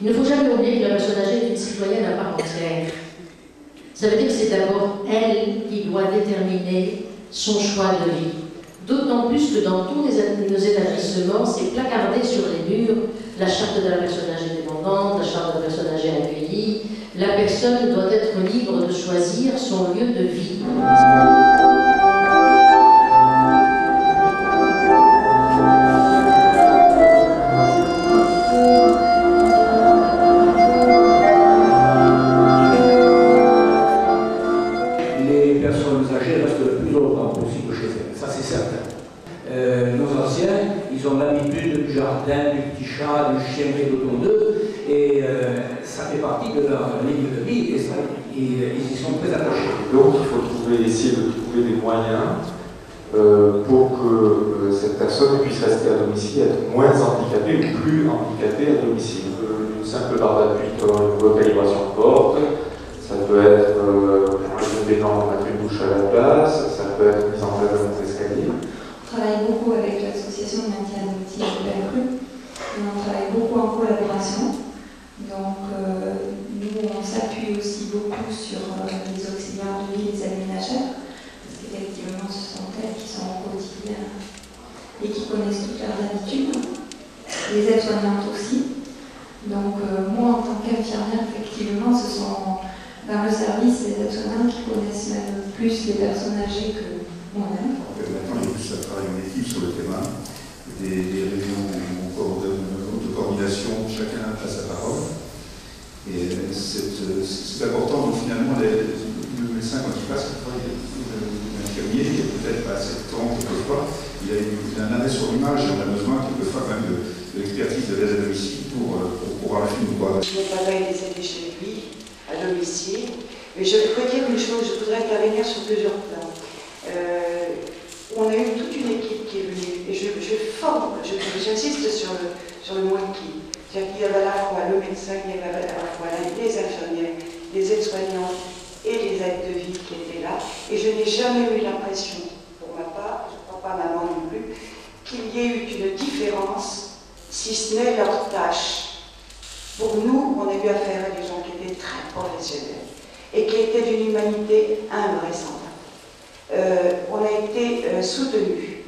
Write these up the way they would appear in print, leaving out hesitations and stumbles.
Il ne faut jamais oublier que la personne âgée est une citoyenne à part entière. Ça veut dire que c'est d'abord elle qui doit déterminer son choix de vie. D'autant plus que dans tous nos établissements, c'est placardé sur les murs la charte de la personne âgée dépendante, la charte de la personne âgée accueillie. La personne doit être libre de choisir son lieu de vie. Les personnes âgées restent le plus longtemps possible chez elles, ça c'est certain. Nos anciens, ils ont l'habitude du jardin, du petit chat, du chien qui est autour d'eux, et ça fait partie de leur ligne de vie, et ils y sont très attachés. Donc il faut essayer de trouver des moyens pour que cette personne puisse rester à domicile, être moins handicapée ou plus handicapée à domicile. Une simple barre d'appui comme une recalibration de porte, ça peut être pour les normes, mettre une douche à la place, ça peut être mise en place d'un escalier. On travaille beaucoup avec l'association de maintien à domicile de la Crue et on travaille beaucoup en collaboration. Donc nous on s'appuie aussi beaucoup sur les auxiliaires de vie, les aménageurs, parce qu'effectivement ce sont elles qui sont au quotidien et qui connaissent toutes leurs habitudes. Les aides-soignantes aussi. Donc moi en tant qu'infirmière, effectivement ce sont dans le service les aides-soignantes qui connaissent même plus les personnes âgées que moi-même. Maintenant, il y a plus à travailler en équipe sur le terrain, des réunions de coordination, chacun a sa parole. Et c'est important, donc finalement, le médecin, quand il passe, l'infirmier, il n'a peut-être pas assez de temps, quelquefois, il a un arrêt sur l'image et on a besoin quelquefois quand même de l'expertise de l'aide à domicile pour pouvoir la filmer. Je travaille des aides chez lui, à domicile, mais je voudrais dire une chose, je voudrais intervenir sur plusieurs plans. On a eu toute une équipe qui est venue, et j'insiste sur le mot équipe. C'est-à-dire qu'il y avait à la fois le médecin, il y avait à la fois les infirmières, les aides-soignantes et les aides de vie qui étaient là. Et je n'ai jamais eu l'impression, pour ma part, je ne crois pas maman non plus, qu'il y ait eu une différence, si ce n'est leur tâche. Pour nous, on a eu affaire à des gens qui étaient très professionnels et qui étaient d'une humanité invraisemblable. On a été soutenus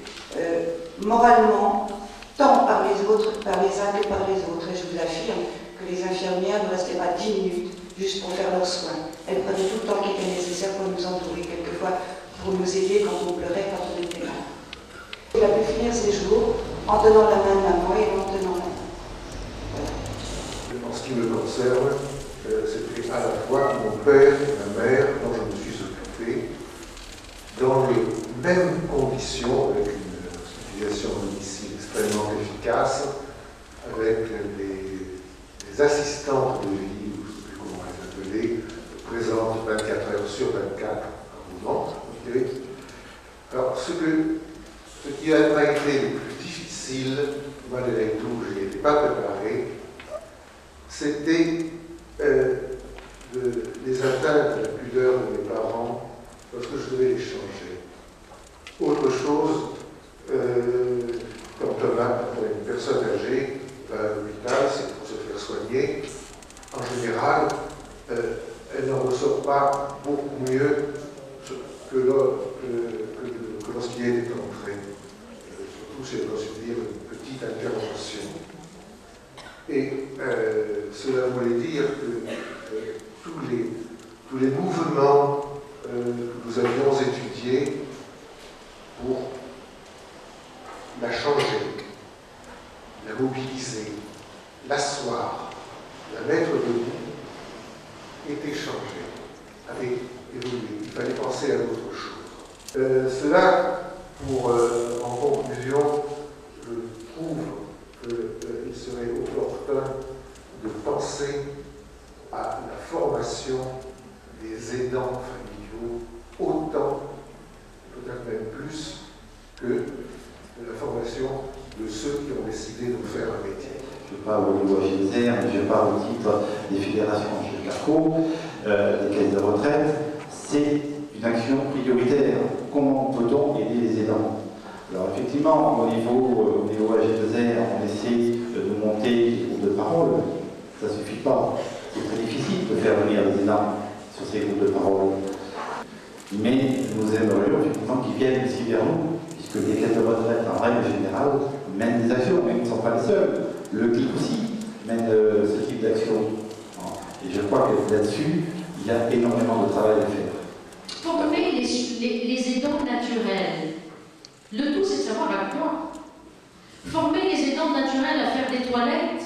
moralement, tant par les autres, par les uns que par les autres. Et je vous affirme que les infirmières ne restaient pas 10 minutes juste pour faire leurs soins. Elles prenaient tout le temps qui était nécessaire pour nous entourer, quelquefois pour nous aider quand on pleurait, quand on était malade. Il a pu finir ses jours en tenant la main de maman et en tenant la main. Voilà. En ce qui me concerne, c'était à la fois mon père et ma mère dont je me suis occupé, dans les mêmes conditions, avec une utilisation de domicile extrêmement efficace, avec des assistantes de vie, ou je ne sais plus comment les appeler, présentes 24 heures sur 24, à moment, je dirais. Alors, ce qui a été le plus difficile, malgré tout, je n'y étais pas préparé, c'était les atteintes à la pudeur de mes parents lorsque je devais les changer. Autre chose, quand on est une personne âgée, à l'hôpital, c'est pour se faire soigner. En général, elle n'en ressort pas beaucoup mieux que lorsqu'il est entré. Surtout si elle doit subir une petite intervention. Et cela voulait dire que tous les mouvements que nous avions étudiés pour la changer, la mobiliser, l'asseoir, la mettre debout, étaient changés, avaient évolué. Il fallait penser à d'autres choses. Cela, en conclusion, je trouve qu'il serait opportun de penser à la formation des aidants familiaux autant, peut-être même plus, que de la formation de ceux qui ont décidé de faire un métier. Je parle au niveau GISER, mais je parle au titre des fédérations chez CARCO, des caisses de retraite. C'est une action prioritaire. Comment peut-on aider les aidants? Alors effectivement, au niveau AG2R, on essaie de monter des groupes de parole. Ça suffit. suffit pas. C'est très difficile de faire venir les aidants sur ces groupes de parole. Mais nous aimerions effectivement qu'ils viennent ici vers nous, puisque les caisses de retraite, en règle générale, mènent des actions, mais ils ne sont pas les seuls. Le CLIC aussi mène ce type d'action. Et je crois que là-dessus, il y a énormément de travail à faire. Former les aidants naturels. Le tout, c'est de savoir à quoi. Former les aidants naturels à faire des toilettes.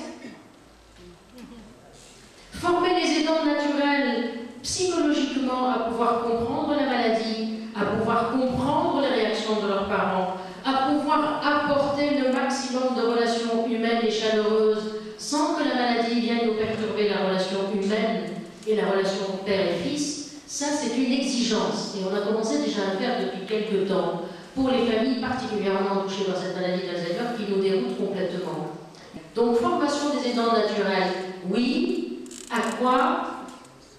Former les aidants naturels psychologiquement à pouvoir comprendre la maladie, à pouvoir comprendre les réactions de leurs parents, à pouvoir apporter le maximum de relations humaines et chaleureuses sans que la maladie vienne nous perturber la relation humaine et la relation père et fils. Ça, c'est une exigence et on a commencé déjà à le faire depuis quelques temps pour les familles particulièrement touchées par cette maladie d'Alzheimer qui nous déroute complètement. Donc, formation des aidants naturels, oui. À quoi?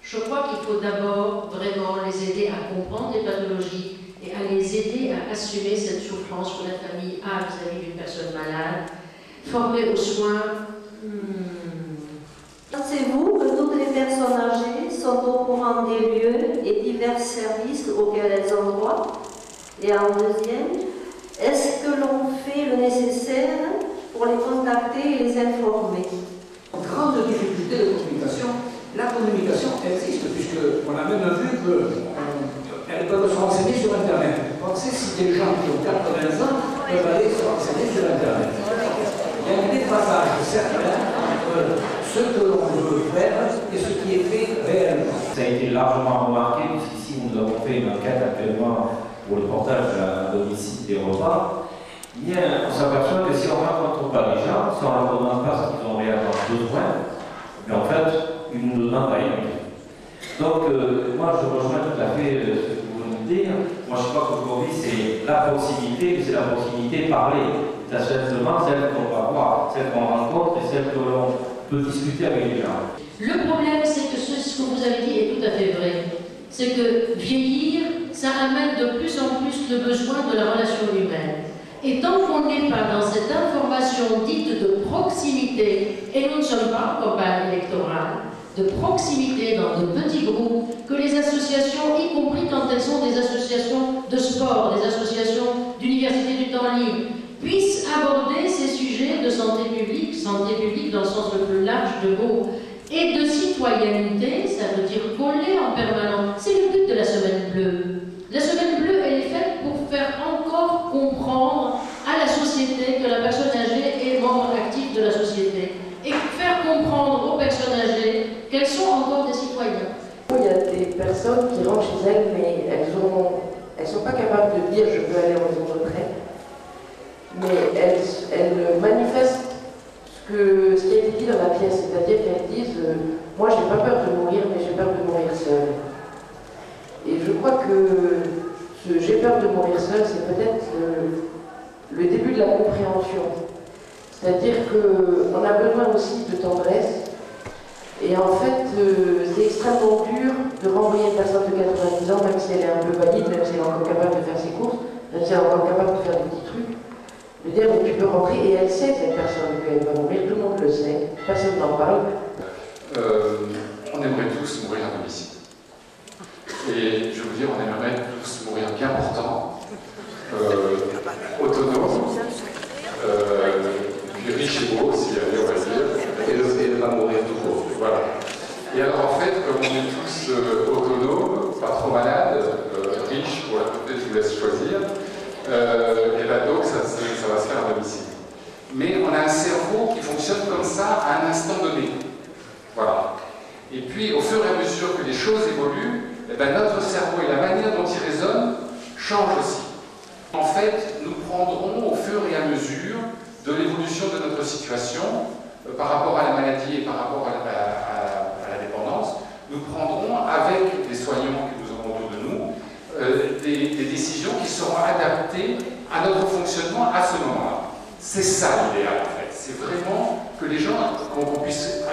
Je crois qu'il faut d'abord vraiment les aider à comprendre les pathologies et à les aider à assumer cette souffrance que la famille a vis-à-vis d'une personne malade. Former aux soins. Pensez-vous que toutes les personnes âgées sont au courant des lieux et divers services auxquels elles ont droit? Et en deuxième, est-ce que l'on fait le nécessaire pour les contacter et les informer? Grande difficulté de communication. La communication existe, puisqu'on a même vu qu'elles peuvent se renseigner sur Internet. Pensez si des gens qui ont 80 ans peuvent aller se renseigner sur Internet. Il y a un déphasage certain entre ce que l'on veut faire et ce qui est fait réellement. Ça a été largement remarqué, puisqu'ici nous avons fait une enquête actuellement pour le portage à domicile des repas. On s'aperçoit que si on ne rencontre pas les gens, si on ne leur demande pas ce qu'ils ont réellement besoin, mais en fait, ils ne nous demandent rien. Donc, moi, je rejoins tout à fait ce que vous venez de dire. Moi, je crois qu'aujourd'hui, c'est la proximité, c'est la proximité parlée. C'est seulement celle qu'on va voir, celle qu'on rencontre et celle que l'on peut discuter avec les gens. Le problème, c'est que ce que vous avez dit est tout à fait vrai. C'est que vieillir, ça amène de plus en plus le besoin de la relation humaine. Et tant qu'on n'est pas dans cette information dite de proximité, et nous ne sommes pas en campagne électorale, de proximité dans de petits groupes, que les associations, y compris quand elles sont des associations de sport, des associations d'université du temps libre, puissent aborder ces sujets de santé publique dans le sens le plus large de mots, et de citoyenneté, ça veut dire coller en permanence. C'est le but de la Semaine Bleue. La Semaine Bleue, elle est faite pour faire encore comprendre à la société que la personne âgée est membre actif de la société et faire comprendre aux personnes âgées qu'elles sont encore des citoyens. Il y a des personnes qui rentrent chez elles, mais elles sont pas capables de dire je veux aller en maison de retraite, mais elles manifestent ce qui a été dit dans la pièce, c'est-à-dire qu'elles disent moi j'ai pas peur de mourir, mais j'ai peur de mourir seule. Et je crois que j'ai peur de mourir seul, c'est peut-être le début de la compréhension. C'est-à-dire qu'on a besoin aussi de tendresse. Et en fait, c'est extrêmement dur de renvoyer une personne de 90 ans, même si elle est un peu valide, même si elle est encore capable de faire ses courses, même si elle est encore capable de faire des petits trucs. De dire, mais tu peux rentrer, et elle sait, cette personne, qu'elle va mourir, tout le monde le sait, personne n'en parle. On aimerait tous mourir à domicile. Et je veux dire, on aimerait tous mourir bien portant, autonome, puis riche et beau, si on va dire, et ne pas mourir tout court. Voilà. Et alors en fait, comme on est tous autonomes, pas trop malades, riches, voilà, peut-être je vous laisse choisir, et bien donc ça va se faire à domicile. Mais on a un cerveau qui fonctionne comme ça à un instant donné. Voilà. Et puis au fur et à mesure que les choses évoluent, eh ben, notre cerveau et la manière dont il résonne changent aussi. En fait, nous prendrons au fur et à mesure de l'évolution de notre situation par rapport à la maladie et par rapport à la dépendance, nous prendrons avec des soignants que nous aurons autour de nous des décisions qui seront adaptées à notre fonctionnement à ce moment-là. C'est ça l'idéal en fait. C'est vraiment que les gens, qu'on puisse